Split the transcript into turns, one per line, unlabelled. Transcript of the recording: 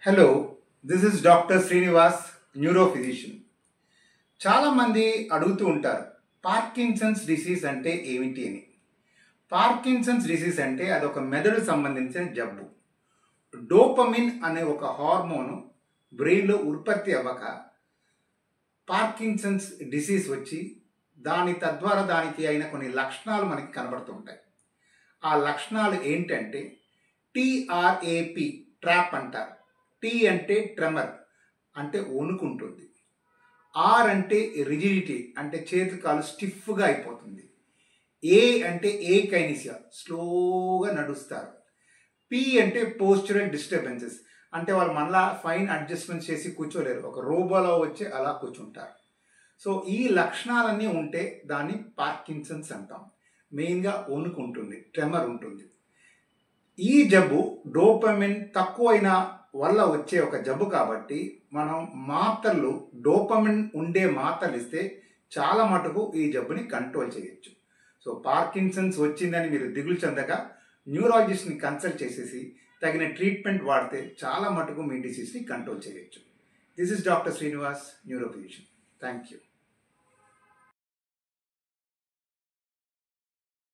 Hello, this is Dr. Srinivas, neurophysician. చాలామంది అడుగుతూ ఉంటారు పార్కిన్సన్స్ డిసీజ్ అంటే ఏమిటి అని. పార్కిన్సన్స్ డిసీజ్ అంటే అదొక మెదడు సంబంధించిన జబ్బు. డోపమిన్ అనే ఒక హార్మోను బ్రెయిన్లో ఉత్పత్తి అవ్వక పార్కిన్సన్స్ డిసీజ్ వచ్చి తద్వారా దానికి అయిన కొన్ని లక్షణాలు మనకి కనబడుతూ ఉంటాయి. ఆ లక్షణాలు ఏంటంటే TRAP, ట్రాప్ అంటారు. T అంటే ట్రెమర్ అంటే వణుకుంటుంది. R అంటే రిజిడిటీ అంటే చేతి కాలు స్టిఫ్గా అయిపోతుంది. A అంటే ఏకైనిసియా స్లోగా నడుస్తారు. P అంటే పోస్చరల్ డిస్టర్బెన్సెస్ అంటే వాళ్ళు మళ్ళా ఫైన్ అడ్జస్ట్మెంట్ చేసి కూర్చోలేరు, ఒక రోబోలో వచ్చి అలా కూర్చుంటారు. సో ఈ లక్షణాలన్నీ ఉంటే దాన్ని పార్కిన్సన్స్ అంటాం. మెయిన్గా వణుకుంటుంది, ట్రెమర్ ఉంటుంది. ఈ జబ్బు డోపమిన్ తక్కువైన వల్ల వచ్చే ఒక జబ్బు కాబట్టి మనం మాత్రలు డోపమిన్ ఉండే మాత్రలు ఇస్తే చాలా మటుకు ఈ జబ్బుని కంట్రోల్ చేయొచ్చు. సో పార్కిన్సన్స్ వచ్చిందని మీరు దిగులు చెందక న్యూరాలజిస్ట్ని కన్సల్ట్ చేసేసి తగిన ట్రీట్మెంట్ వాడితే చాలా మటుకు మీ డిసీజ్ని కంట్రోల్ చేయొచ్చు. This is doctor Srinivas, neurophysician. Thank you.